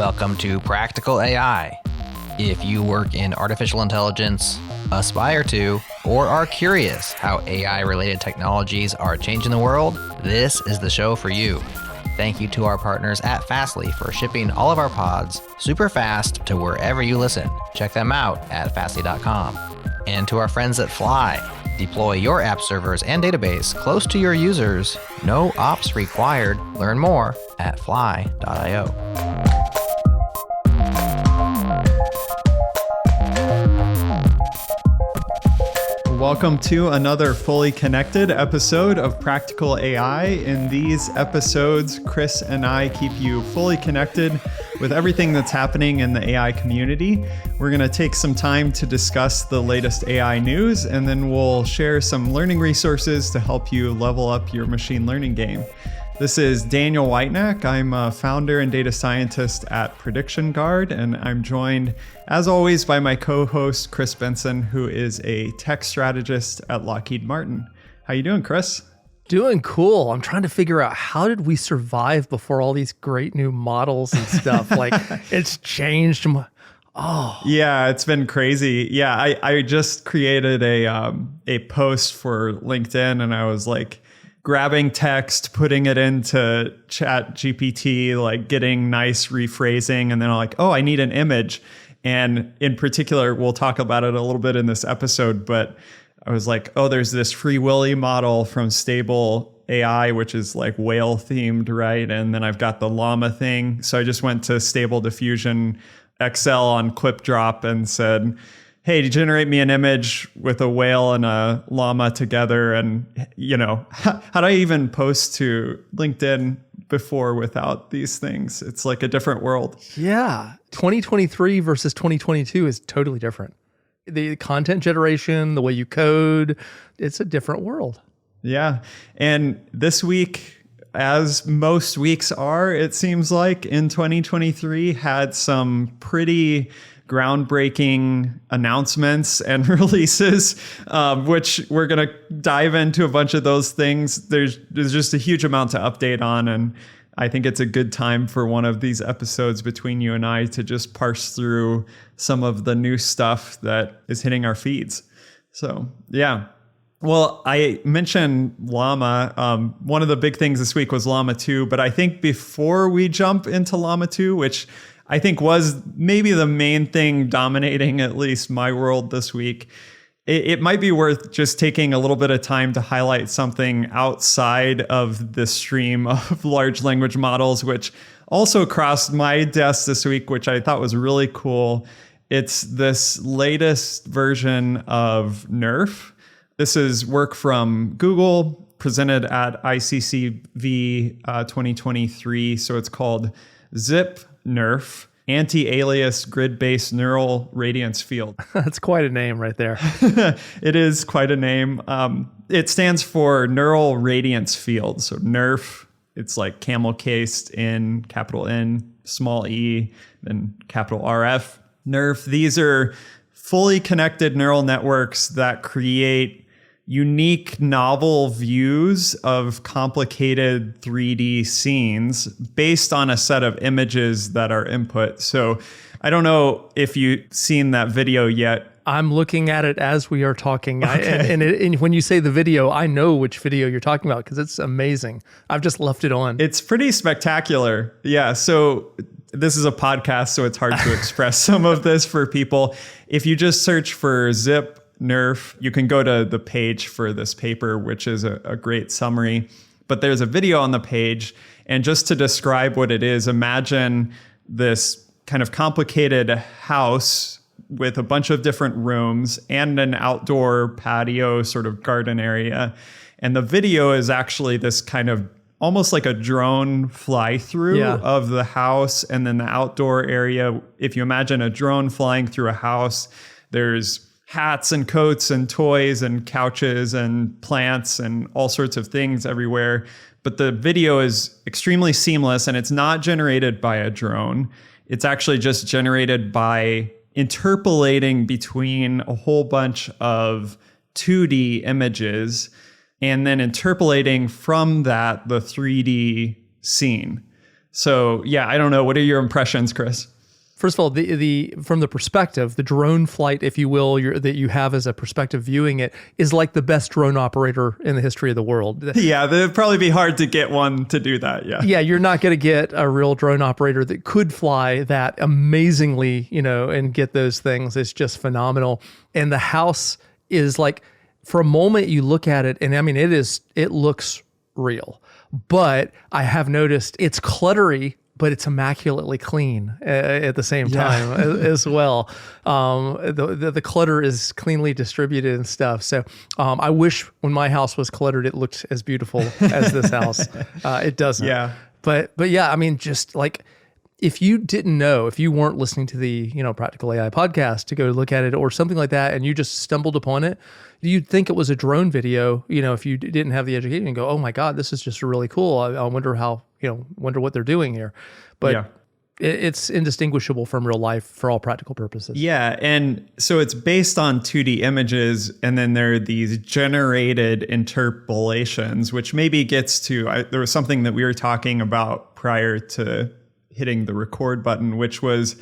Welcome to Practical AI. If you work in artificial intelligence, aspire to, or are curious how AI-related technologies are changing the world, this is the show for you. Thank you to our partners at Fastly for shipping all of our pods super fast to wherever you listen. Check them out at fastly.com. And to our friends at Fly, deploy your app servers and database close to your users. No ops required. Learn more at fly.io. Welcome to another fully connected episode of Practical AI. In these episodes, Chris and I keep you fully connected with everything that's happening in the AI community. We're going to take some time to discuss the latest AI news, and then we'll share some learning resources to help you level up your machine learning game. This is Daniel Whitenack. I'm a founder and data scientist at Prediction Guard, and I'm joined, as always, by my co-host, Chris Benson, who is a tech strategist at Lockheed Martin. How you doing, Chris? Doing cool. I'm trying to figure out how did we survive before all these great new models and stuff. Like, it's changed. Yeah, it's been crazy. Yeah, I just created a post for LinkedIn, and I was like, grabbing text, putting it into Chat GPT, like getting nice rephrasing. And then I'm like, oh, I need an image. And in particular, we'll talk about it a little bit in this episode, but I was like, oh, there's this Free Willy model from Stable AI, which is like whale themed, right? And then I've got the Llama thing. So I just went to Stable Diffusion XL on ClipDrop and said, hey, generate me an image with a whale and a llama together. And, you know, how do I even post to LinkedIn before without these things? It's like a different world. Yeah. 2023 versus 2022 is totally different. The content generation, the way you code, it's a different world. Yeah. And this week, as most weeks are, it seems like in 2023, had some pretty groundbreaking announcements and releases, which we're going to dive into a bunch of those things. There's just a huge amount to update on. And I think it's a good time for one of these episodes between you and I to just parse through some of the new stuff that is hitting our feeds. So, yeah. Well, I mentioned Llama. One of the big things this week was Llama 2. But I think before we jump into Llama 2, which I think was maybe the main thing dominating at least my world this week, it might be worth just taking a little bit of time to highlight something outside of the stream of large language models, which also crossed my desk this week, which I thought was really cool. It's this latest version of NeRF. This is work from Google presented at ICCV 2023. So it's called Zip-NeRF, Anti-Alias Grid-Based Neural Radiance Field. That's quite a name right there. It is quite a name. It stands for Neural Radiance Field. So NeRF, it's like camel cased in capital N, small e, then capital RF. NeRF, these are fully connected neural networks that create unique, novel views of complicated 3D scenes based on a set of images that are input. So I don't know if you've seen that video yet. I'm looking at it as we are talking. Okay. And when you say the video, I know which video you're talking about because it's amazing. I've just left it on. It's pretty spectacular. Yeah. So this is a podcast, so it's hard to express some of this for people. If you just search for Zip-NeRF, you can go to the page for this paper, which is a great summary. But there's a video on the page. And just to describe what it is, imagine this kind of complicated house with a bunch of different rooms and an outdoor patio sort of garden area. And the video is actually this kind of almost like a drone fly through of the house and then the outdoor area. If you imagine a drone flying through a house, there's hats and coats and toys and couches and plants and all sorts of things everywhere. But the video is extremely seamless, and it's not generated by a drone. It's actually just generated by interpolating between a whole bunch of 2D images and then interpolating from that the 3D scene. So yeah, I don't know. What are your impressions, Chris? First of all, the from the perspective, the drone flight, if you will, that you have as a perspective viewing it, is like the best drone operator in the history of the world. Yeah, it'd probably be hard to get one to do that. Yeah. Yeah, you're not going to get a real drone operator that could fly that amazingly, and get those things. It's just phenomenal. And the house is like, for a moment you look at it, and I mean, it looks real. But I have noticed it's cluttery, but it's immaculately clean at the same time as well. The clutter is cleanly distributed and stuff. So I wish when my house was cluttered, it looked as beautiful as this house. It doesn't. Yeah. But yeah, I mean, just like, if you didn't know, if you weren't listening to the Practical AI podcast to go look at it or something like that, and you just stumbled upon it, you'd think it was a drone video. If you didn't have the education, and go, "Oh my God, this is just really cool. I wonder how wonder what they're doing here." But it's indistinguishable from real life for all practical purposes. Yeah, and so it's based on 2D images, and then there are these generated interpolations, which maybe gets to there was something that we were talking about prior to hitting the record button, which was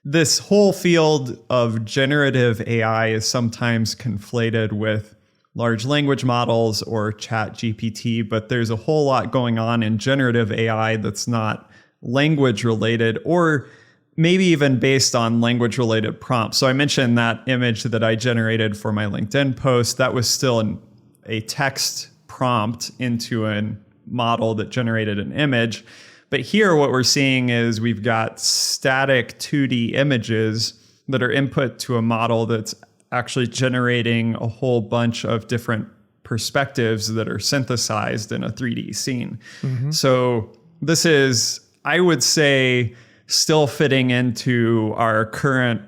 this whole field of generative AI is sometimes conflated with large language models or chat GPT, but there's a whole lot going on in generative AI that's not language related, or maybe even based on language related prompts. So I mentioned that image that I generated for my LinkedIn post. That was still a text prompt into a model that generated an image. But here what we're seeing is we've got static 2D images that are input to a model that's actually generating a whole bunch of different perspectives that are synthesized in a 3D scene. Mm-hmm. So this is, I would say, still fitting into our current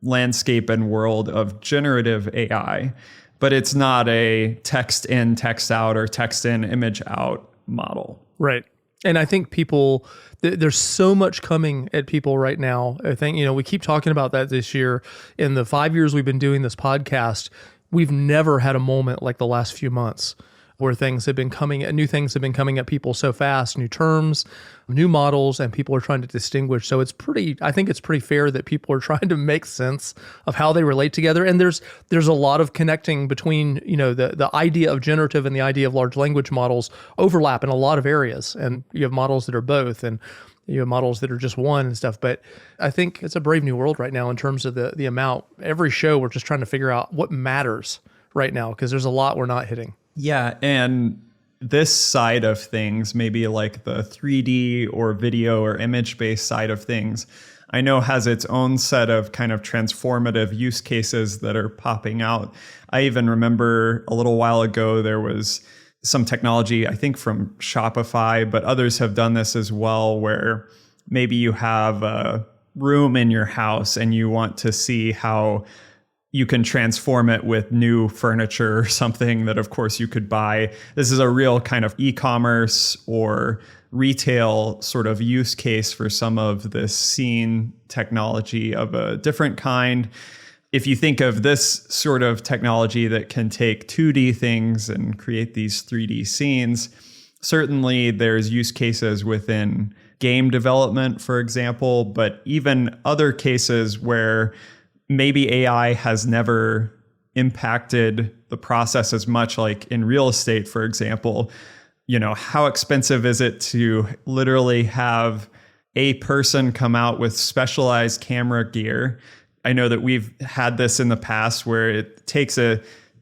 landscape and world of generative AI, but it's not a text in, text out, or text in, image out model. Right. And I think there's so much coming at people right now. I think, we keep talking about that this year. In the 5 years we've been doing this podcast, we've never had a moment like the last few months where new things have been coming at people so fast, new terms, new models, and people are trying to distinguish. So I think it's pretty fair that people are trying to make sense of how they relate together. And there's a lot of connecting between, the idea of generative and the idea of large language models overlap in a lot of areas. And you have models that are both, and you have models that are just one and stuff. But I think it's a brave new world right now in terms of the amount. Every show, we're just trying to figure out what matters right now, because there's a lot we're not hitting. Yeah, and this side of things, maybe like the 3D or video or image-based side of things, I know has its own set of kind of transformative use cases that are popping out. I even remember a little while ago, there was some technology, I think from Shopify, but others have done this as well, where maybe you have a room in your house and you want to see how you can transform it with new furniture or something that, of course, you could buy. This is a real kind of e-commerce or retail sort of use case for some of this scene technology of a different kind. If you think of this sort of technology that can take 2D things and create these 3D scenes, certainly there's use cases within game development, for example, but even other cases where maybe AI has never impacted the process as much, like in real estate, for example. How expensive is it to literally have a person come out with specialized camera gear? I know that we've had this in the past where it takes a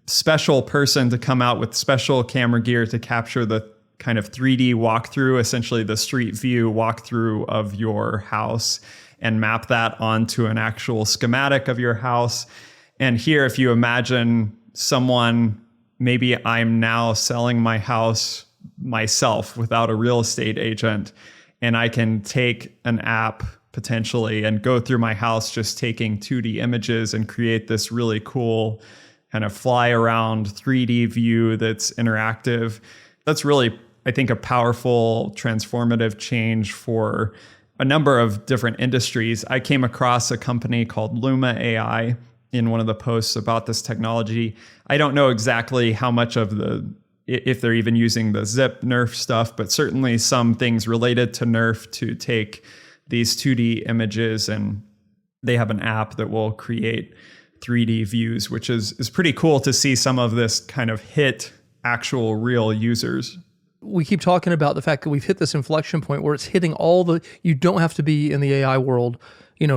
special person to come out with special camera gear to capture the kind of 3D walkthrough, essentially the street view walkthrough of your house, and map that onto an actual schematic of your house. And here, if you imagine someone, maybe I'm now selling my house myself without a real estate agent, and I can take an app potentially and go through my house just taking 2D images and create this really cool kind of fly around 3D view that's interactive. That's really, I think, a powerful transformative change for a number of different industries. I came across a company called Llama AI in one of the posts about this technology. I don't know exactly how much of the if they're even using the Zip-NeRF stuff, but certainly some things related to NeRF to take these 2D images, and they have an app that will create 3D views, which is pretty cool to see some of this kind of hit actual real users. We keep talking about the fact that we've hit this inflection point where it's hitting you don't have to be in the AI world,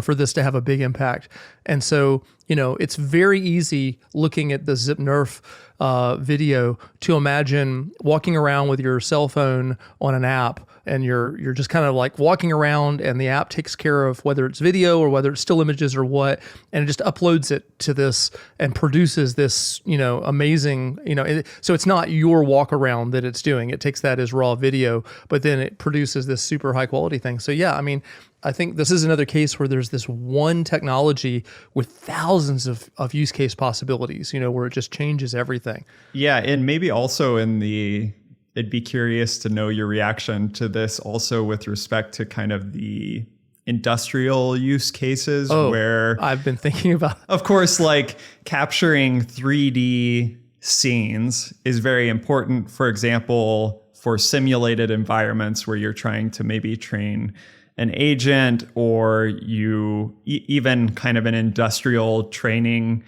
for this to have a big impact. And so, it's very easy looking at the Zip-NeRF video to imagine walking around with your cell phone on an app, and you're just kind of like walking around, and the app takes care of whether it's video or whether it's still images or what, and it just uploads it to this and produces this, amazing, so it's not your walk around that it's doing. It takes that as raw video, but then it produces this super high quality thing. So yeah, I think this is another case where there's this one technology with thousands of use case possibilities, where it just changes everything. Yeah, and maybe also I'd be curious to know your reaction to this also with respect to kind of the industrial use cases where I've been thinking about. Of course, like capturing 3D scenes is very important, for example, for simulated environments where you're trying to maybe train an agent, or you even kind of an industrial training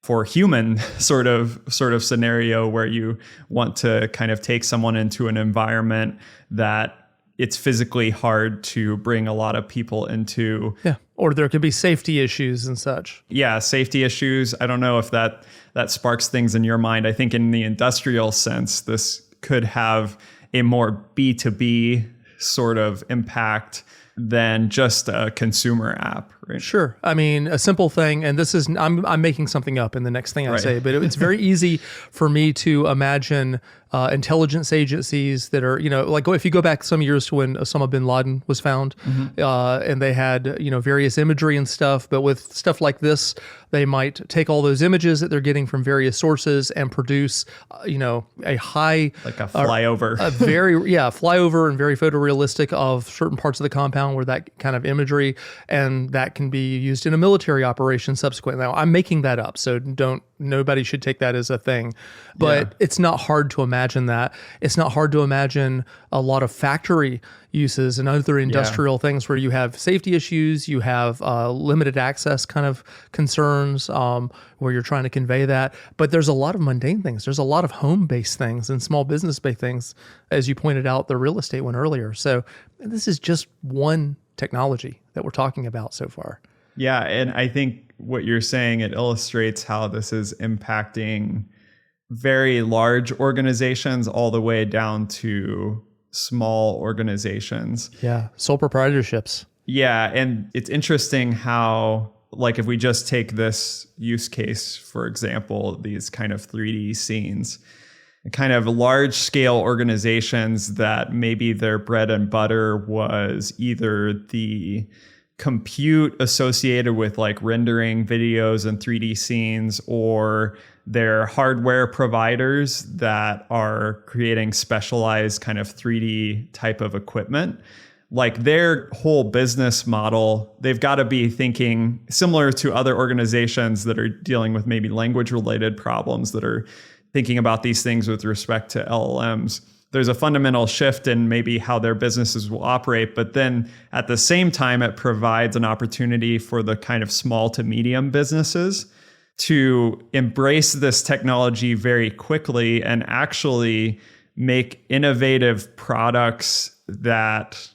for human sort of scenario where you want to kind of take someone into an environment that it's physically hard to bring a lot of people into. Yeah. Or there could be safety issues and such. Yeah, safety issues. I don't know if that sparks things in your mind. I think in the industrial sense, this could have a more B2B sort of impact than just a consumer app, right? Sure. A simple thing, and this is, I'm making something up in the next thing I say, but it's very easy for me to imagine intelligence agencies that are, like if you go back some years to when Osama bin Laden was found, and they had, various imagery and stuff, but with stuff like this, they might take all those images that they're getting from various sources and produce, a high... Like a flyover. Flyover and very photorealistic of certain parts of the compound where that kind of imagery, and that can be used in a military operation subsequently. Now, I'm making that up, so nobody should take that as a thing, but it's not hard to imagine that. It's not hard to imagine a lot of factory uses and other industrial things where you have safety issues, you have limited access kind of concerns where you're trying to convey that. But there's a lot of mundane things. There's a lot of home-based things and small business-based things, as you pointed out, the real estate one earlier. So this is just one technology that we're talking about so far. Yeah, and I think what you're saying, it illustrates how this is impacting very large organizations all the way down to small organizations. Yeah, sole proprietorships. Yeah, and it's interesting how, like, if we just take this use case, for example, these kind of 3D scenes, kind of large scale organizations that maybe their bread and butter was either the compute associated with like rendering videos and 3D scenes, or their hardware providers that are creating specialized kind of 3D type of equipment. Like their whole business model, they've got to be thinking similar to other organizations that are dealing with maybe language related problems that are thinking about these things with respect to LLMs. There's a fundamental shift in maybe how their businesses will operate, but then at the same time, it provides an opportunity for the kind of small to medium businesses to embrace this technology very quickly and actually make innovative products that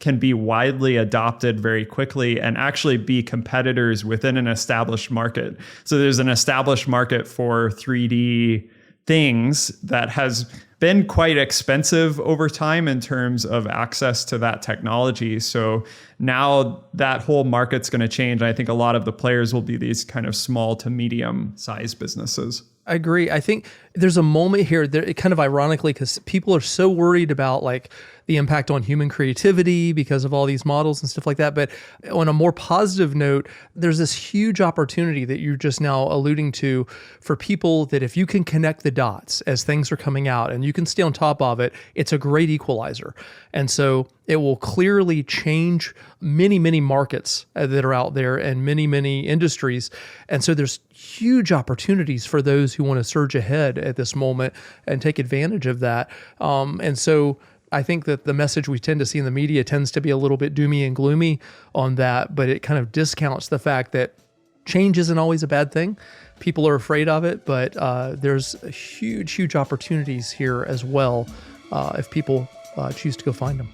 can be widely adopted very quickly and actually be competitors within an established market. So there's an established market for 3D things that has been quite expensive over time in terms of access to that technology. So now that whole market's going to change. I think a lot of the players will be these kind of small to medium sized businesses. I agree. I think there's a moment here that kind of ironically, because people are so worried about like the impact on human creativity because of all these models and stuff like that. But on a more positive note, there's this huge opportunity that you're just now alluding to for people that if you can connect the dots as things are coming out and you can stay on top of it, it's a great equalizer. And so it will clearly change many, many markets that are out there and many, many industries. And so there's huge opportunities for those who want to surge ahead at this moment and take advantage of that. And so I think that the message we tend to see in the media tends to be a little bit doomy and gloomy on that, but it kind of discounts the fact that change isn't always a bad thing. People are afraid of it, but there's huge opportunities here as well if people choose to go find them.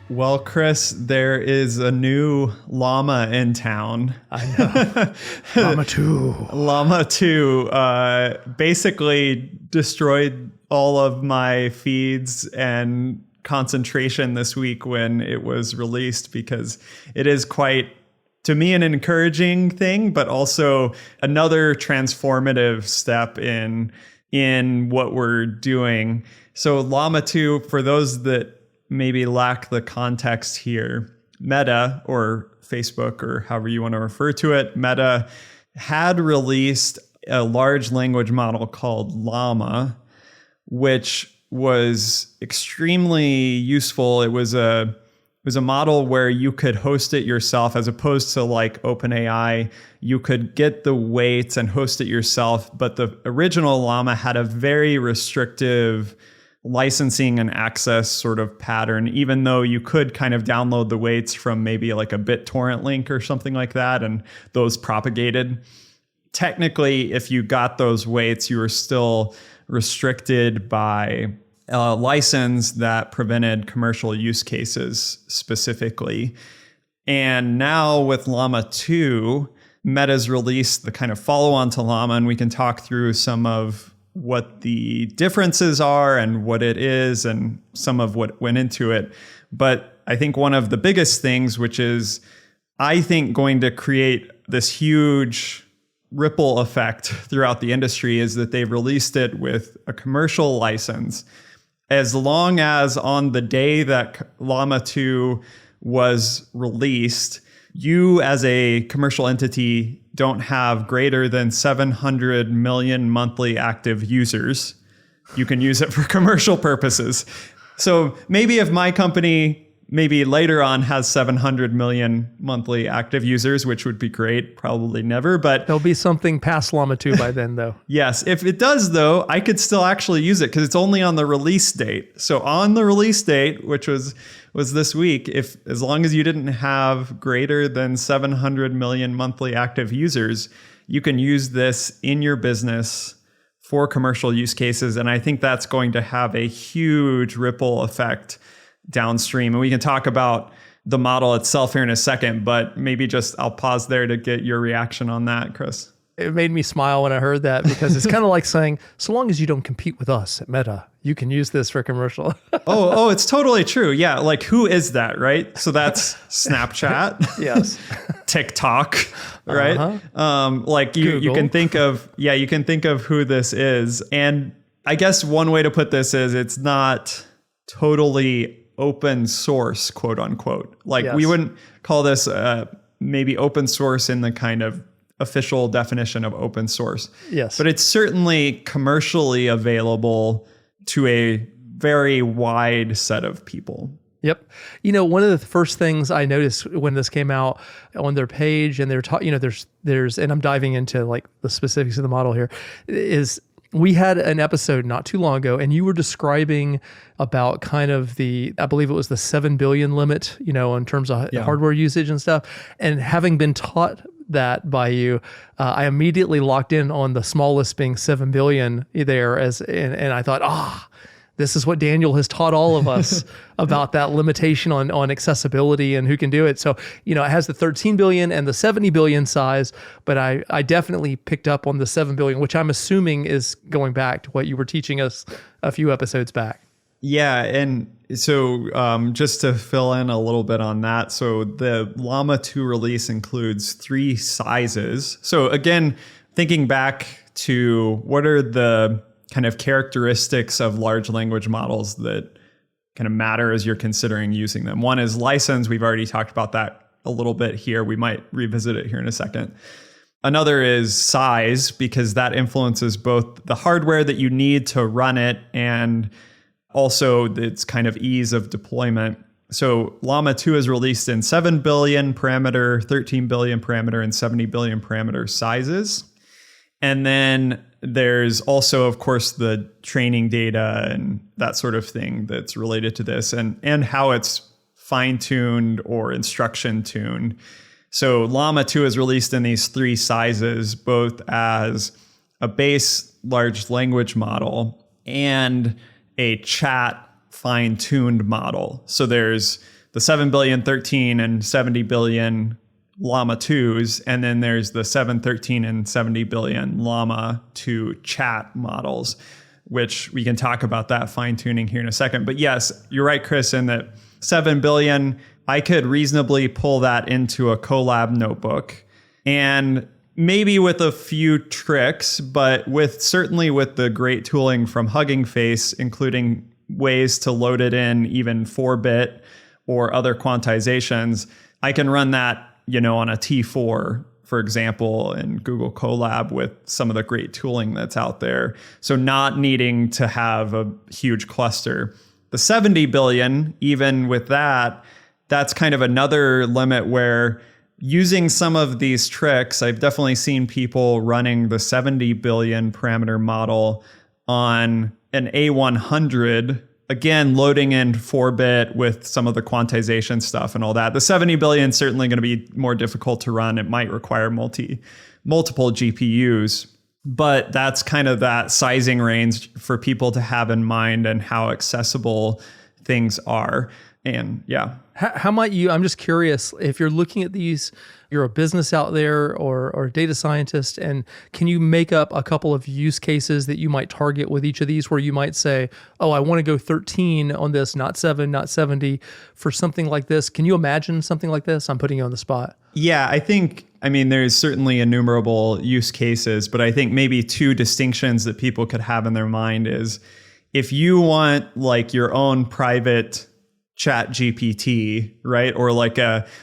Well, Chris, there is a new llama in town. I know. Llama 2. Llama 2 basically destroyed all of my feeds and concentration this week when it was released, because it is quite, to me, an encouraging thing, but also another transformative step in what we're doing. So Llama 2, for those that maybe lack the context here, Meta, or Facebook, or however you want to refer to it, Meta had released a large language model called Llama, which was extremely useful. It was a model where you could host it yourself, as opposed to like OpenAI. You could get the weights and host it yourself, but the original Llama had a very restrictive licensing and access sort of pattern, even though you could kind of download the weights from maybe like a BitTorrent link or something like that, and those propagated. Technically, if you got those weights, you were still restricted by a license that prevented commercial use cases specifically. And now with Llama 2, Meta's released the kind of follow-on to Llama, and we can talk through some of what the differences are and what it is and some of what went into it. But I think one of the biggest things, which is, I think, going to create this huge ripple effect throughout the industry, is that they've released it with a commercial license. As long as on the day that Llama 2 was released, you as a commercial entity don't have greater than 700 million monthly active users, you can use it for commercial purposes. So maybe if my company maybe later on has 700 million monthly active users, which would be great, probably never, but There'll be something past Llama 2 by then, though. yes, if it does, though, I could still actually use it because it's only on the release date. So on the release date, which was this week, as long as you didn't have greater than 700 million monthly active users, you can use this in your business for commercial use cases. And I think that's going to have a huge ripple effect downstream. And we can talk about the model itself here in a second, but maybe just I'll pause there to get your reaction on that, Chris. It made me smile when I heard that, because it's kind of like saying, so long as you don't compete with us at Meta, you can use this for commercial. Oh, it's totally true. Yeah. Like, who is that, right? So that's Snapchat. Yes. TikTok, right? Like you can think of, you can think of who this is. And I guess one way to put this is, it's not totally open source, quote unquote. Like, we wouldn't call this maybe open source in the kind of official definition of open source. Yes. But it's certainly commercially available to a very wide set of people. Yep. You know, one of the first things I noticed when this came out on their page, and they're talking, there's, and I'm diving into like the specifics of the model here, is we had an episode not too long ago, and you were describing about kind of I believe it was the 7 billion limit, in terms of hardware usage and stuff. And having been taught that by you, I immediately locked in on the smallest being 7 billion there, and I thought, this is what Daniel has taught all of us about that limitation on accessibility and who can do it. So, it has the 13 billion and the 70 billion size, but I definitely picked up on the 7 billion, which I'm assuming is going back to what you were teaching us a few episodes back. Yeah. And so just to fill in a little bit on that. So the Llama 2 release includes 3 sizes. So again, thinking back to what are the kind of characteristics of large language models that kind of matter as you're considering using them. One is license. We've already talked about that a little bit here. We might revisit it here in a second. Another is size, because that influences both the hardware that you need to run it and also its kind of ease of deployment. So Llama 2 is released in 7 billion parameter, 13 billion parameter, and 70 billion parameter sizes. And then there's also, of course, the training data and that sort of thing that's related to this, and how it's fine-tuned or instruction-tuned. So Llama 2 is released in these 3 sizes, both as a base large language model and a chat fine-tuned model. So there's the 7 billion, 13, and 70 billion Llama 2s, and then there's the 7, 13, and 70 billion Llama 2 chat models, which we can talk about that fine-tuning here in a second. But yes, you're right, Chris, in that 7 billion, I could reasonably pull that into a Colab notebook, and maybe with a few tricks, but certainly with the great tooling from Hugging Face, including ways to load it in even 4-bit or other quantizations, I can run that, on a T4, for example, in Google Colab with some of the great tooling that's out there. So not needing to have a huge cluster. The 70 billion, even with that's kind of another limit where using some of these tricks, I've definitely seen people running the 70 billion parameter model on an A100, again, loading in 4-bit with some of the quantization stuff and all that. The 70 billion is certainly going to be more difficult to run. It might require multiple GPUs, but that's kind of that sizing range for people to have in mind and how accessible things are. And yeah. How might you, I'm just curious, if you're looking at these, you're a business out there or a data scientist, and can you make up a couple of use cases that you might target with each of these where you might say, oh, I want to go 13 on this, not 7, not 70 for something like this. Can you imagine something like this? I'm putting you on the spot. Yeah, I mean, there's certainly innumerable use cases, but I think maybe 2 distinctions that people could have in their mind is if you want like your own private Chat GPT, right? Or like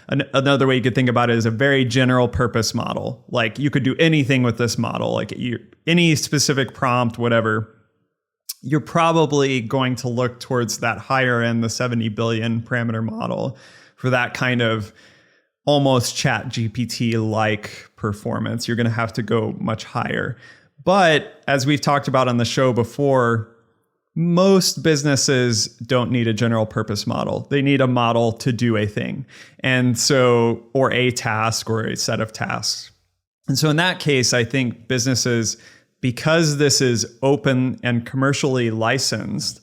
another way you could think about it is a very general purpose model. Like you could do anything with this model, like any specific prompt, whatever. You're probably going to look towards that higher end, the 70 billion parameter model for that kind of almost Chat GPT-like performance. You're going to have to go much higher. But as we've talked about on the show before, most businesses don't need a general purpose model. They need a model to do a thing. And so, or a task or a set of tasks. And so in that case, I think businesses, because this is open and commercially licensed,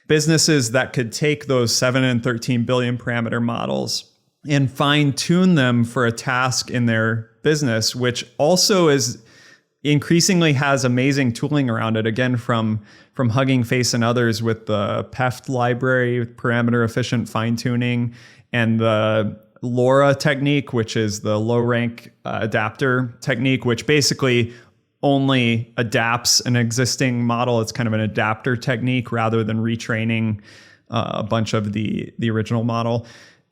businesses that could take those 7 and 13 billion parameter models and fine tune them for a task in their business, which also is increasingly has amazing tooling around it, again, from Hugging Face and others with the PEFT library, parameter efficient fine tuning, and the LoRa technique, which is the low rank adapter technique, which basically only adapts an existing model. It's kind of an adapter technique rather than retraining a bunch of the original model.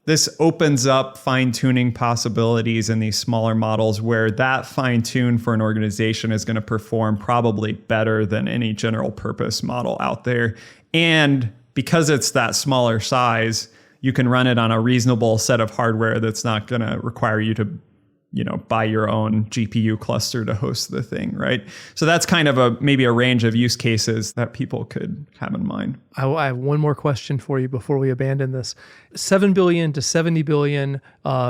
This opens up fine-tuning possibilities in these smaller models where that fine-tune for an organization is going to perform probably better than any general purpose model out there. And because it's that smaller size, you can run it on a reasonable set of hardware that's not going to require you to, buy your own GPU cluster to host the thing, right? So that's kind of maybe a range of use cases that people could have in mind. I have one more question for you before we abandon this. 7 billion to 70 billion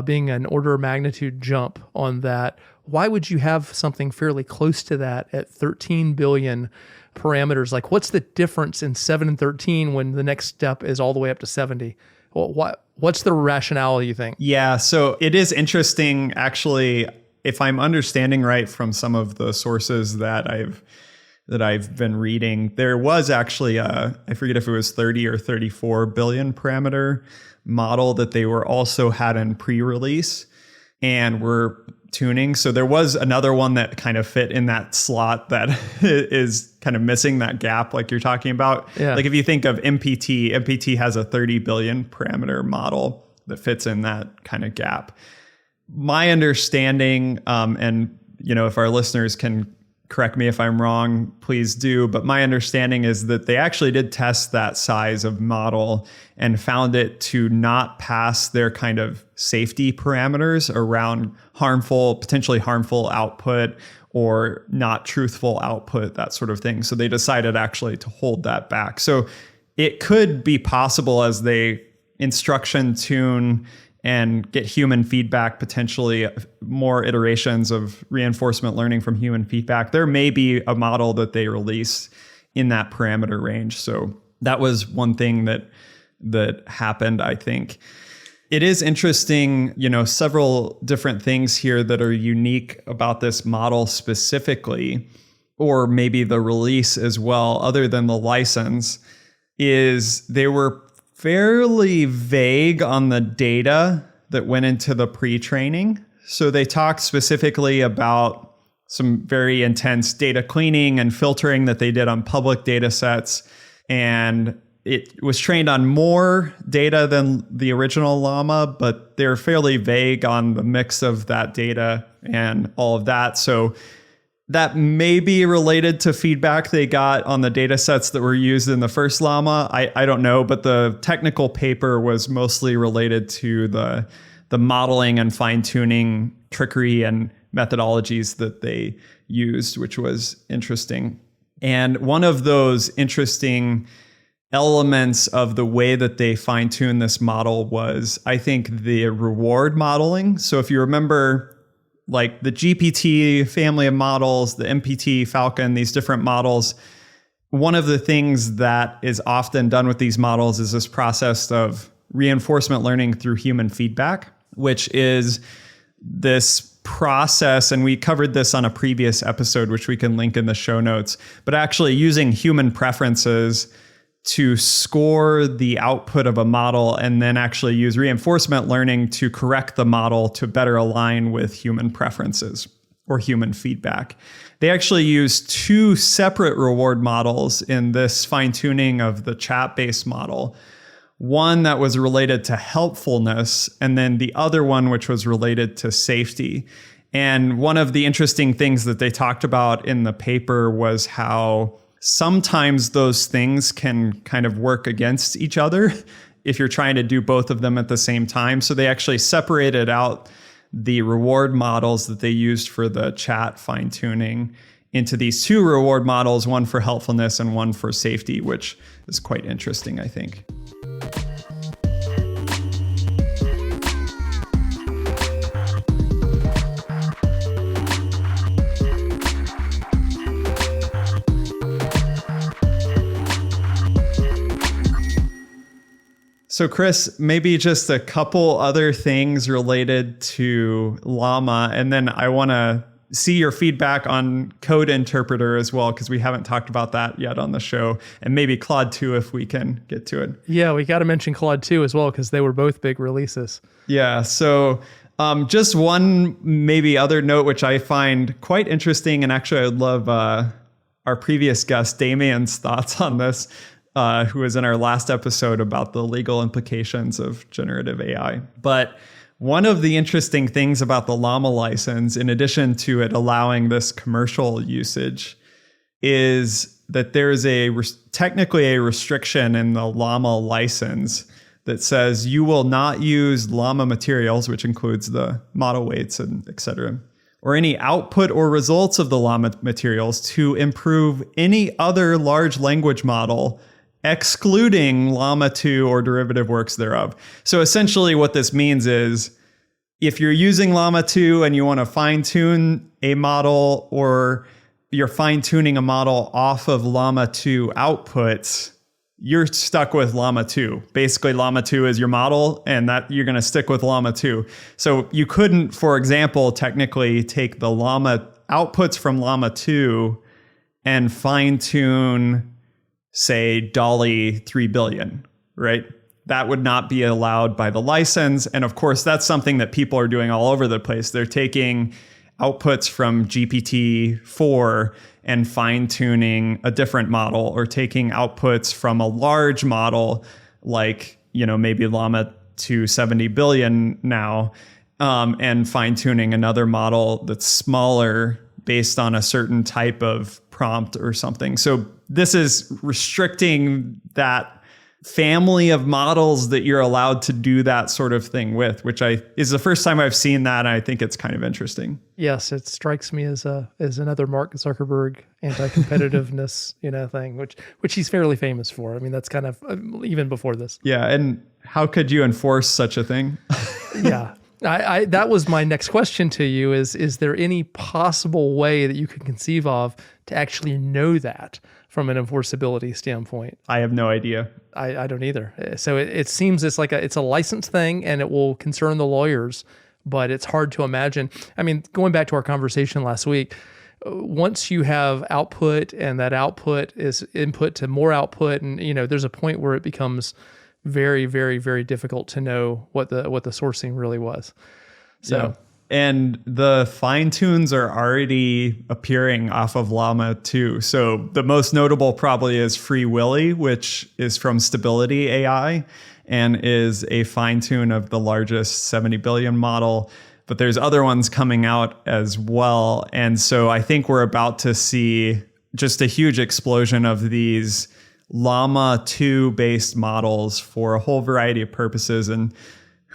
being an order of magnitude jump on that. Why would you have something fairly close to that at 13 billion parameters? Like, what's the difference in 7 and 13 when the next step is all the way up to 70? Well, what's the rationale, you think? Yeah, so it is interesting, actually, if I'm understanding right from some of the sources that I've been reading, there was actually I forget if it was 30 or 34 billion parameter model that they were also had in pre-release and were tuning. So there was another one that kind of fit in that slot that is kind of missing that gap like you're talking about. Yeah. Like if you think of MPT has a 30 billion parameter model that fits in that kind of gap. My understanding, and if our listeners can correct me if I'm wrong, please do. But my understanding is that they actually did test that size of model and found it to not pass their kind of safety parameters around potentially harmful output or not truthful output, that sort of thing. So they decided actually to hold that back. So it could be possible as they instruction tune and get human feedback, potentially more iterations of reinforcement learning from human feedback. There may be a model that they release in that parameter range. So that was one thing that happened, I think. It is interesting, several different things here that are unique about this model specifically, or maybe the release as well, other than the license, is they were fairly vague on the data that went into the pre-training. So they talked specifically about some very intense data cleaning and filtering that they did on public data sets. And it was trained on more data than the original Llama, but they're fairly vague on the mix of that data and all of that. So that may be related to feedback they got on the data sets that were used in the first Llama. I don't know, but the technical paper was mostly related to the modeling and fine-tuning trickery and methodologies that they used, which was interesting. And one of those interesting elements of the way that they fine-tuned this model was, I think, the reward modeling. So if you remember, like the GPT family of models, the MPT, Falcon, these different models, one of the things that is often done with these models is this process of reinforcement learning through human feedback, which is this process, and we covered this on a previous episode, which we can link in the show notes, but actually using human preferences to score the output of a model and then actually use reinforcement learning to correct the model to better align with human preferences or human feedback. They actually use two separate reward models in this fine-tuning of the chat-based model. One that was related to helpfulness, and then the other one which was related to safety. And one of the interesting things that they talked about in the paper was how sometimes those things can kind of work against each other if you're trying to do both of them at the same time. So they actually separated out the reward models that they used for the chat fine-tuning into these two reward models, one for helpfulness and one for safety, which is quite interesting, I think. So Chris, maybe just a couple other things related to Llama, and then I want to see your feedback on Code Interpreter as well, because we haven't talked about that yet on the show, and maybe Claude 2 if we can get to it. Yeah, we got to mention Claude 2 as well, because they were both big releases. Yeah, so just one maybe other note, which I find quite interesting, and actually I would love our previous guest, Damien's thoughts on this, who was in our last episode about the legal implications of generative AI. But one of the interesting things about the Llama license, in addition to it allowing this commercial usage, is that there's technically a restriction in the Llama license that says you will not use Llama materials, which includes the model weights and et cetera, or any output or results of the Llama materials to improve any other large language model, excluding Llama 2 or derivative works thereof. So essentially what this means is if you're using Llama 2 and you want to fine-tune a model, or you're fine-tuning a model off of Llama 2 outputs, you're stuck with Llama 2. Basically, Llama 2 is your model, and that you're going to stick with Llama 2. So you couldn't, for example, technically take the Llama outputs from Llama 2 and fine-tune, say, Dolly 3 billion, right? That would not be allowed by the license. And of course, that's something that people are doing all over the place. They're taking outputs from GPT-4 and fine-tuning a different model, or taking outputs from a large model like, maybe Llama 270 billion now, and fine tuning another model that's smaller based on a certain type of prompt or something. So this is restricting that family of models that you're allowed to do that sort of thing with, which is the first time I've seen that. And I think it's kind of interesting. Yes, it strikes me as another Mark Zuckerberg anti-competitiveness, thing, which he's fairly famous for. I mean, that's kind of even before this. Yeah, and how could you enforce such a thing? Yeah. I that was my next question to you is there any possible way that you could conceive of to actually know that from an enforceability standpoint? I have no idea. I don't either. So it seems it's a license thing and it will concern the lawyers, but it's hard to imagine. I mean, going back to our conversation last week, once you have output and that output is input to more output, and there's a point where it becomes very, very, very difficult to know what the sourcing really was. So, yeah. And the fine tunes are already appearing off of Llama 2. So the most notable probably is Free Willy, which is from Stability AI and is a fine tune of the largest 70 billion model. But there's other ones coming out as well. And so I think we're about to see just a huge explosion of these Llama 2 based models for a whole variety of purposes. And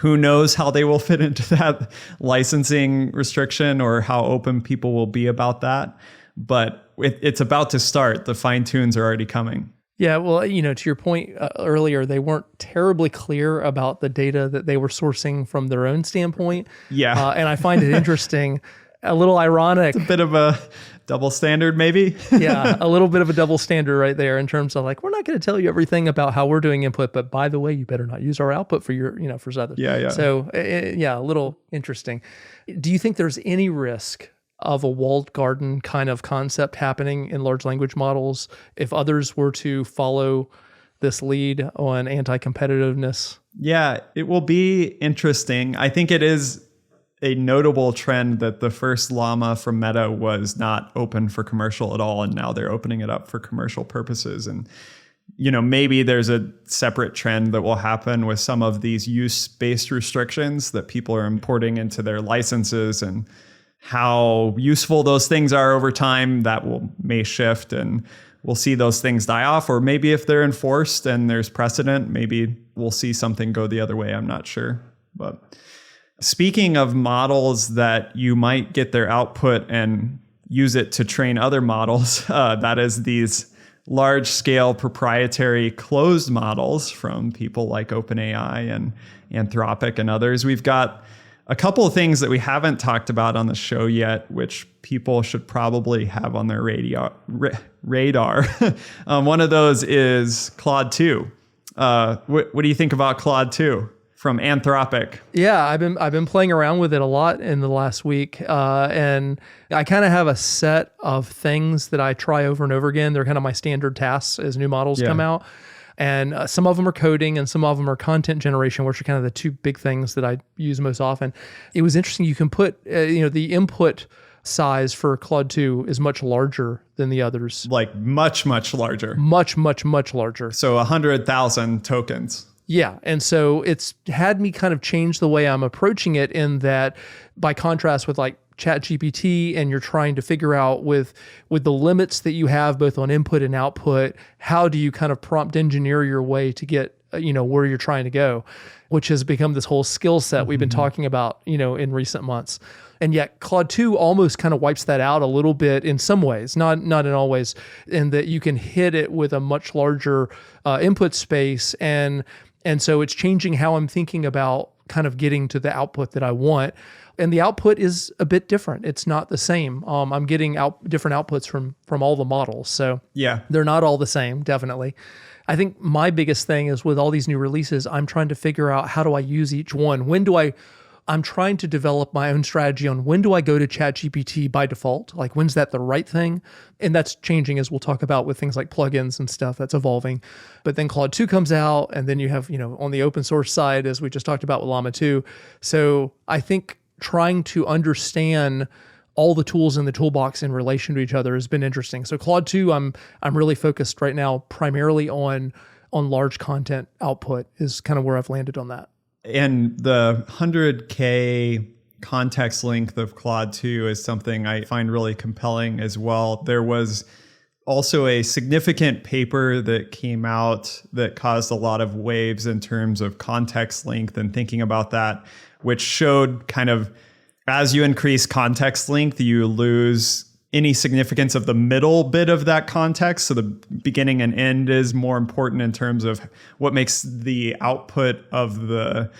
who knows how they will fit into that licensing restriction or how open people will be about that. But it's about to start. The fine tunes are already coming. Yeah, well, to your point earlier, they weren't terribly clear about the data that they were sourcing from their own standpoint. Yeah. And I find it interesting, a little ironic. It's a bit of a double standard, maybe. Yeah, a little bit of a double standard right there in terms of we're not going to tell you everything about how we're doing input, but by the way, you better not use our output for your, for others. Yeah. So a little interesting. Do you think there's any risk of a walled garden kind of concept happening in large language models if others were to follow this lead on anti-competitiveness? Yeah, it will be interesting. I think it is a notable trend that the first Llama from Meta was not open for commercial at all, and now they're opening it up for commercial purposes. And maybe there's a separate trend that will happen with some of these use-based restrictions that people are importing into their licenses, and how useful those things are over time. That may shift, and we'll see those things die off. Or maybe if they're enforced and there's precedent, maybe we'll see something go the other way. I'm not sure, but. Speaking of models that you might get their output and use it to train other models, that is these large-scale proprietary closed models from people like OpenAI and Anthropic and others. We've got a couple of things that we haven't talked about on the show yet, which people should probably have on their radar. One of those is Claude 2. What do you think about Claude 2? From Anthropic. Yeah, I've been playing around with it a lot in the last week, and I kind of have a set of things that I try over and over again. They're kind of my standard tasks as new models come out, and some of them are coding, and some of them are content generation, which are kind of the two big things that I use most often. It was interesting. You can put, the input size for Claude 2 is much larger than the others. Like much, much larger. Much, much, much larger. So 100,000 tokens. Yeah. And so it's had me kind of change the way I'm approaching it, in that by contrast with ChatGPT, and you're trying to figure out with the limits that you have both on input and output, how do you kind of prompt engineer your way to get, where you're trying to go, which has become this whole skill set we've been talking about, in recent months. And yet Claude 2 almost kind of wipes that out a little bit in some ways, not in all ways, in that you can hit it with a much larger input space. And so it's changing how I'm thinking about kind of getting to the output that I want. And the output is a bit different. It's not the same. I'm getting different outputs from all the models. So yeah, they're not all the same, definitely. I think my biggest thing is with all these new releases, I'm trying to figure out, how do I use each one? I'm trying to develop my own strategy on when do I go to ChatGPT by default? When's that the right thing? And that's changing, as we'll talk about with things like plugins and stuff. That's evolving. But then Claude 2 comes out, and then you have, on the open source side, as we just talked about with Llama 2. So I think trying to understand all the tools in the toolbox in relation to each other has been interesting. So Claude 2, I'm really focused right now primarily on large content output is kind of where I've landed on that. And the 100K context length of Claude 2 is something I find really compelling as well. There was also a significant paper that came out that caused a lot of waves in terms of context length and thinking about that, which showed kind of as you increase context length, you lose any significance of the middle bit of that context. So the beginning and end is more important in terms of what makes the output of the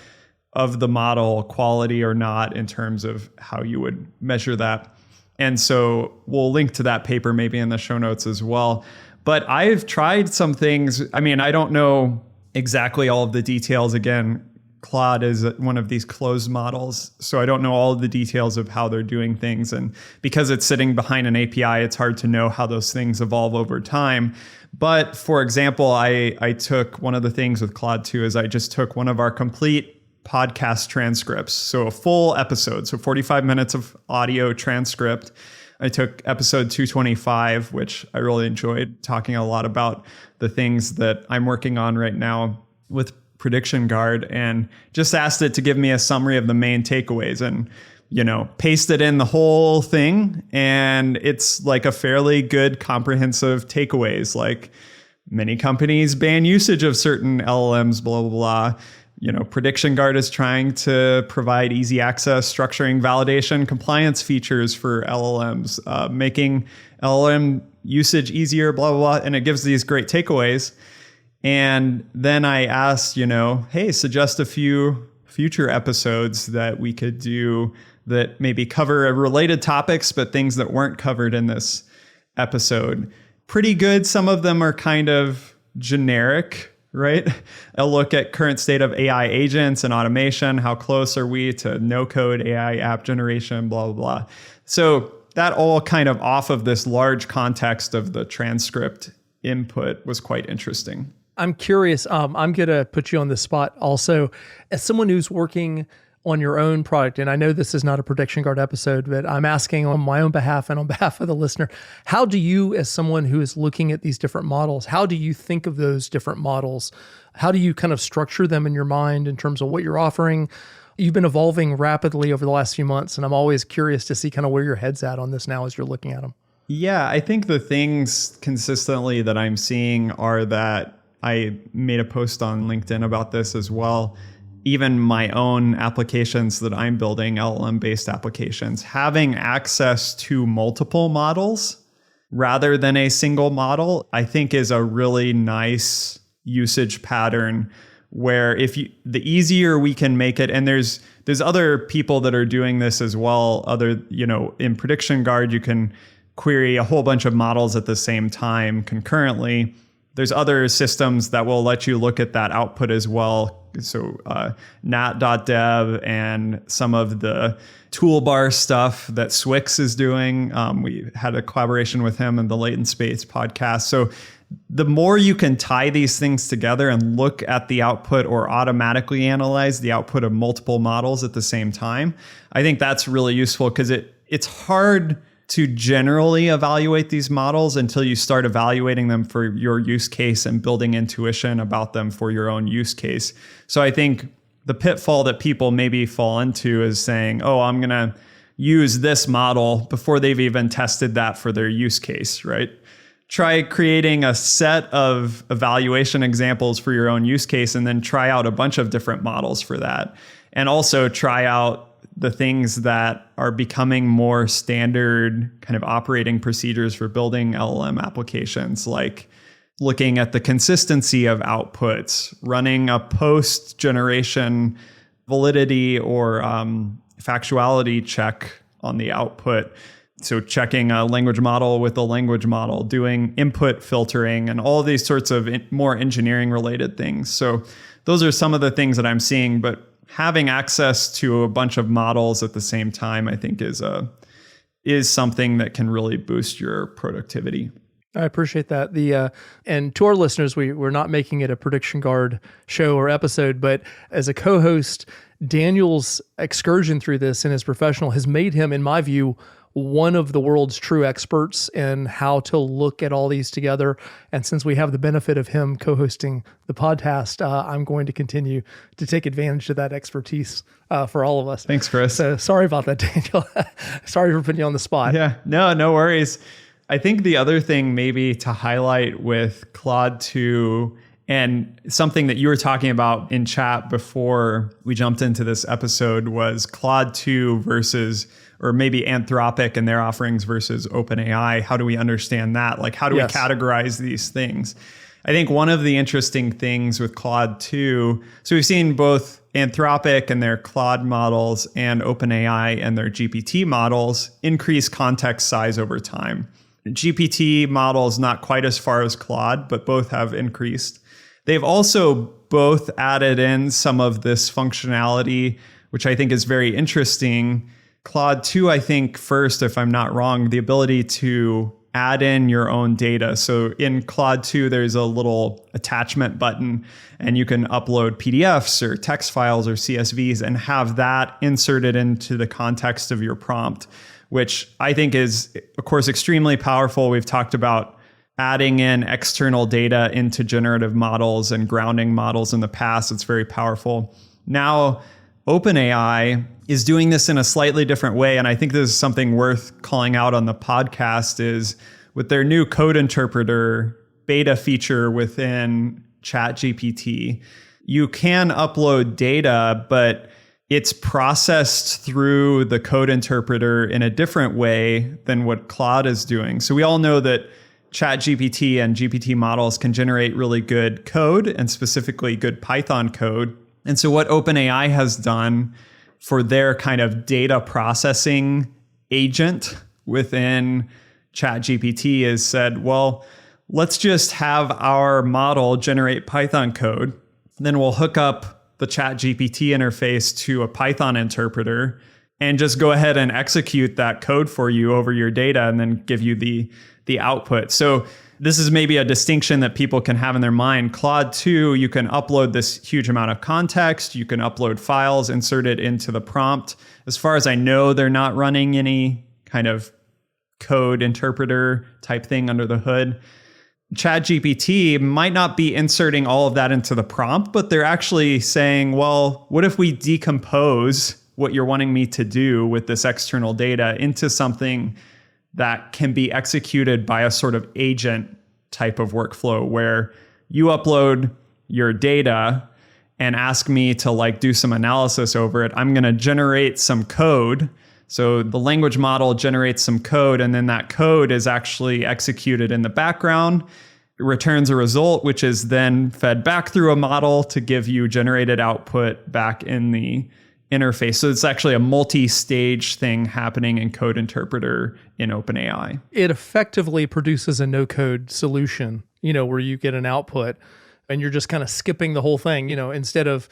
model quality or not in terms of how you would measure that. And so we'll link to that paper maybe in the show notes as well. But I've tried some things. I mean, I don't know exactly all of the details. Again, Claude is one of these closed models, so I don't know all of the details of how they're doing things. And because it's sitting behind an API, it's hard to know how those things evolve over time. But for example, I took one of the things with Claude 2 is I just took one of our complete podcast transcripts. So a full episode, so 45 minutes of audio transcript. I took episode 225, which I really enjoyed, talking a lot about the things that I'm working on right now with Prediction Guard, and just asked it to give me a summary of the main takeaways and, pasted in the whole thing. And it's like a fairly good comprehensive takeaways, like many companies ban usage of certain LLMs, blah, blah, blah. Prediction Guard is trying to provide easy access, structuring, validation, compliance features for LLMs, making LLM usage easier, blah, blah, blah. And it gives these great takeaways. And then I asked, hey, suggest a few future episodes that we could do that maybe cover related topics, but things that weren't covered in this episode. Pretty good. Some of them are kind of generic, right? I'll look at current state of AI agents and automation. How close are we to no-code AI app generation, blah, blah, blah. So that all kind of off of this large context of the transcript input was quite interesting. I'm curious. I'm going to put you on the spot also. As someone who's working on your own product, and I know this is not a Prediction Guard episode, but I'm asking on my own behalf and on behalf of the listener, how do you, as someone who is looking at these different models, how do you think of those different models? How do you kind of structure them in your mind in terms of what you're offering? You've been evolving rapidly over the last few months, and I'm always curious to see kind of where your head's at on this now as you're looking at them. Yeah, I think the things consistently that I'm seeing are that I made a post on LinkedIn about this as well. Even my own applications that I'm building, LLM-based applications, having access to multiple models rather than a single model, I think is a really nice usage pattern where the easier we can make it, and there's other people that are doing this as well. In Prediction Guard, you can query a whole bunch of models at the same time concurrently. There's other systems that will let you look at that output as well. So nat.dev and some of the toolbar stuff that Swix is doing. We had a collaboration with him in the Latent Space podcast. So the more you can tie these things together and look at the output or automatically analyze the output of multiple models at the same time, I think that's really useful because it's hard to generally evaluate these models until you start evaluating them for your use case and building intuition about them for your own use case. So I think the pitfall that people maybe fall into is saying, oh, I'm going to use this model before they've even tested that for their use case, right? Try creating a set of evaluation examples for your own use case and then try out a bunch of different models for that. And also try out the things that are becoming more standard kind of operating procedures for building LLM applications, like looking at the consistency of outputs, running a post-generation validity or factuality check on the output. So checking a language model with a language model, doing input filtering, and all of these sorts of more engineering related things. So those are some of the things that I'm seeing, but having access to a bunch of models at the same time, I think is something that can really boost your productivity. I appreciate that. And to our listeners, we're not making it a Prediction Guard show or episode, but as a co-host, Daniel's excursion through this and his professional has made him, in my view, one of the world's true experts in how to look at all these together. And since we have the benefit of him co-hosting the podcast, I'm going to continue to take advantage of that expertise for all of us. Thanks, Chris. So sorry about that, Daniel. Sorry for putting you on the spot. Yeah, no worries. I think the other thing maybe to highlight with Claude 2 and something that you were talking about in chat before we jumped into this episode was Claude 2 versus, or maybe Anthropic and their offerings versus OpenAI. How do we understand that? Like, how do we categorize these things? I think one of the interesting things with Claude 2, so we've seen both Anthropic and their Claude models and OpenAI and their GPT models increase context size over time. GPT models not quite as far as Claude, but both have increased. They've also both added in some of this functionality, which I think is very interesting. Claude 2, I think first, if I'm not wrong, the ability to add in your own data. So in Claude 2, there's a little attachment button and you can upload PDFs or text files or CSVs and have that inserted into the context of your prompt, which I think is, of course, extremely powerful. We've talked about adding in external data into generative models and grounding models in the past. It's very powerful. Now, OpenAI is doing this in a slightly different way. And I think this is something worth calling out on the podcast is with their new code interpreter beta feature within ChatGPT, you can upload data, but it's processed through the code interpreter in a different way than what Claude is doing. So we all know that ChatGPT and GPT models can generate really good code and specifically good Python code. And so what OpenAI has done for their kind of data processing agent within ChatGPT is said, well, let's just have our model generate Python code. Then we'll hook up the ChatGPT interface to a Python interpreter and just go ahead and execute that code for you over your data and then give you the output. So this is maybe a distinction that people can have in their mind. Claude 2, you can upload this huge amount of context. You can upload files, insert it into the prompt. As far as I know, they're not running any kind of code interpreter type thing under the hood. ChatGPT might not be inserting all of that into the prompt, but they're actually saying, well, what if we decompose what you're wanting me to do with this external data into something that can be executed by a sort of agent type of workflow where you upload your data and ask me to like do some analysis over it. I'm going to generate some code. So the language model generates some code, and then that code is actually executed in the background. It returns a result, which is then fed back through a model to give you generated output back in the interface. So it's actually a multi-stage thing happening in Code Interpreter in OpenAI. It effectively produces a no-code solution, where you get an output and you're just kind of skipping the whole thing, instead of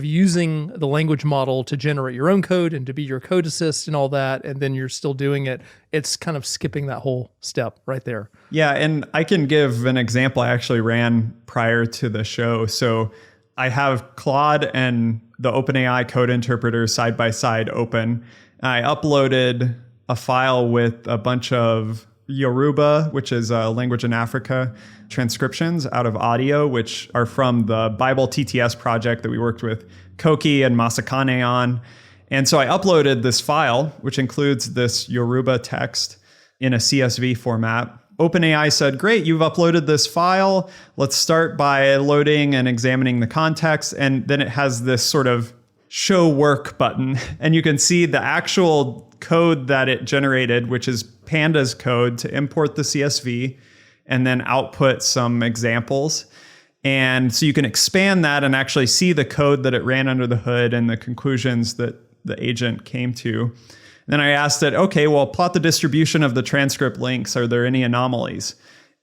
using the language model to generate your own code and to be your code assist and all that, and then you're still doing it, it's kind of skipping that whole step right there. Yeah, and I can give an example I actually ran prior to the show. So I have Claude and the OpenAI code interpreter side by side open. I uploaded a file with a bunch of Yoruba, which is a language in Africa, transcriptions out of audio, which are from the Bible TTS project that we worked with Koki and Masakane on. And so I uploaded this file, which includes this Yoruba text in a CSV format. OpenAI said, great, you've uploaded this file. Let's start by loading and examining the context. And then it has this sort of show work button. And you can see the actual code that it generated, which is Panda's code to import the CSV and then output some examples. And so you can expand that and actually see the code that it ran under the hood and the conclusions that the agent came to. Then I asked it, okay, well, plot the distribution of the transcript links. Are there any anomalies?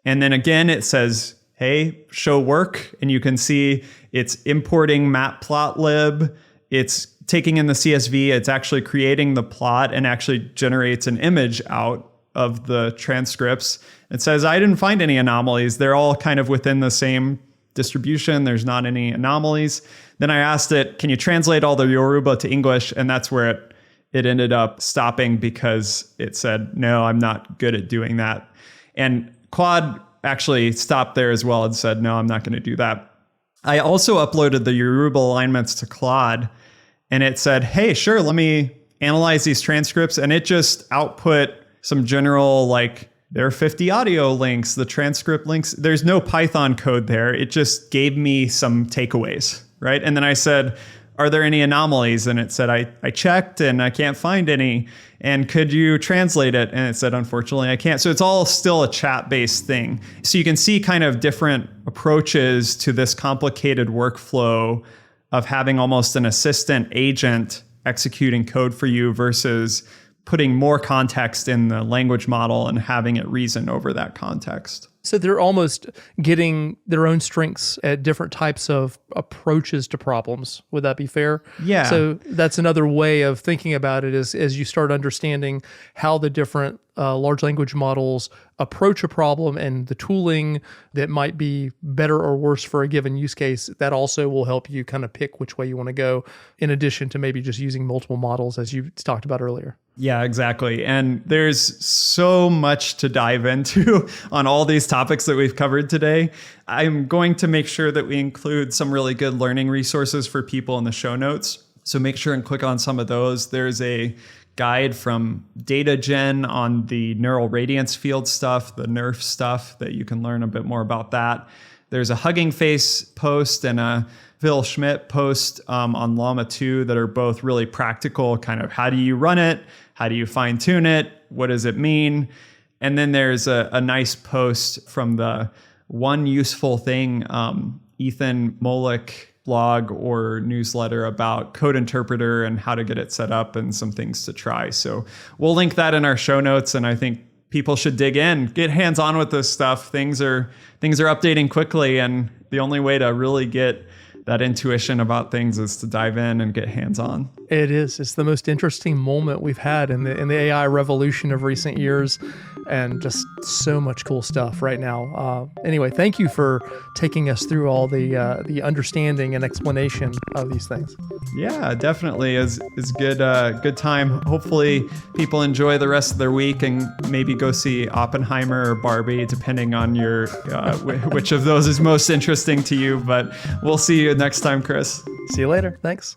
And then again, it says, hey, show work. And you can see it's importing matplotlib. It's taking in the CSV. It's actually creating the plot and actually generates an image out of the transcripts. It says, I didn't find any anomalies. They're all kind of within the same distribution. There's not any anomalies. Then I asked it, can you translate all the Yoruba to English? And that's where it ended up stopping because it said, no, I'm not good at doing that. And Claude actually stopped there as well and said, no, I'm not going to do that. I also uploaded the Yoruba alignments to Claude, and it said, hey, sure, let me analyze these transcripts. And it just output some general, like, there are 50 audio links, the transcript links. There's no Python code there. It just gave me some takeaways, right? And then I said, are there any anomalies? And it said, I checked and I can't find any. And could you translate it? And it said, unfortunately, I can't. So it's all still a chat-based thing. So you can see kind of different approaches to this complicated workflow of having almost an assistant agent executing code for you versus putting more context in the language model and having it reason over that context. So they're almost getting their own strengths at different types of approaches to problems. Would that be fair? Yeah. So that's another way of thinking about it is as you start understanding how the different large language models approach a problem and the tooling that might be better or worse for a given use case, that also will help you kind of pick which way you want to go, in addition to maybe just using multiple models as you talked about earlier. Yeah, exactly. And there's so much to dive into on all these topics that we've covered today. I'm going to make sure that we include some really good learning resources for people in the show notes. So make sure and click on some of those. There's a guide from DataGen on the neural radiance field stuff, the NeRF stuff, that you can learn a bit more about that. There's a Hugging Face post and a Phil Schmidt post on Llama 2 that are both really practical, kind of how do you run it? How do you fine tune it? What does it mean? And then there's a nice post from the One Useful Thing, Ethan Molick blog or newsletter about Code Interpreter and how to get it set up and some things to try. So we'll link that in our show notes. And I think people should dig in, get hands on with this stuff. Things are updating quickly. And the only way to really get that intuition about things is to dive in and get hands on. It is. It's the most interesting moment we've had in the AI revolution of recent years, and just so much cool stuff right now. Anyway, thank you for taking us through all the understanding and explanation of these things. Yeah, definitely is good time. Hopefully people enjoy the rest of their week and maybe go see Oppenheimer or Barbie, depending on your which of those is most interesting to you. But we'll see you next time, Chris. See you later. Thanks.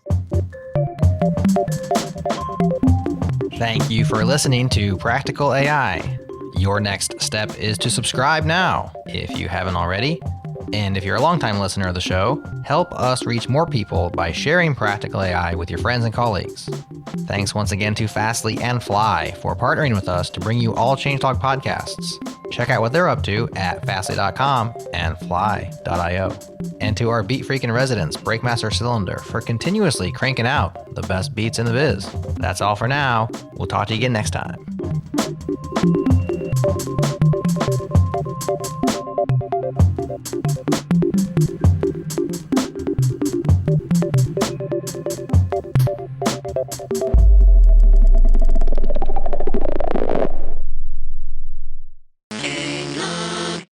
Thank you for listening to Practical AI. Your next step is to subscribe now if you haven't already. And if you're a longtime listener of the show, help us reach more people by sharing Practical AI with your friends and colleagues. Thanks once again to Fastly and Fly for partnering with us to bring you all Changelog podcasts. Check out what they're up to at fastly.com and fly.io. And to our beat freak in residence, Breakmaster Cylinder, for continuously cranking out the best beats in the biz. That's all for now. We'll talk to you again next time.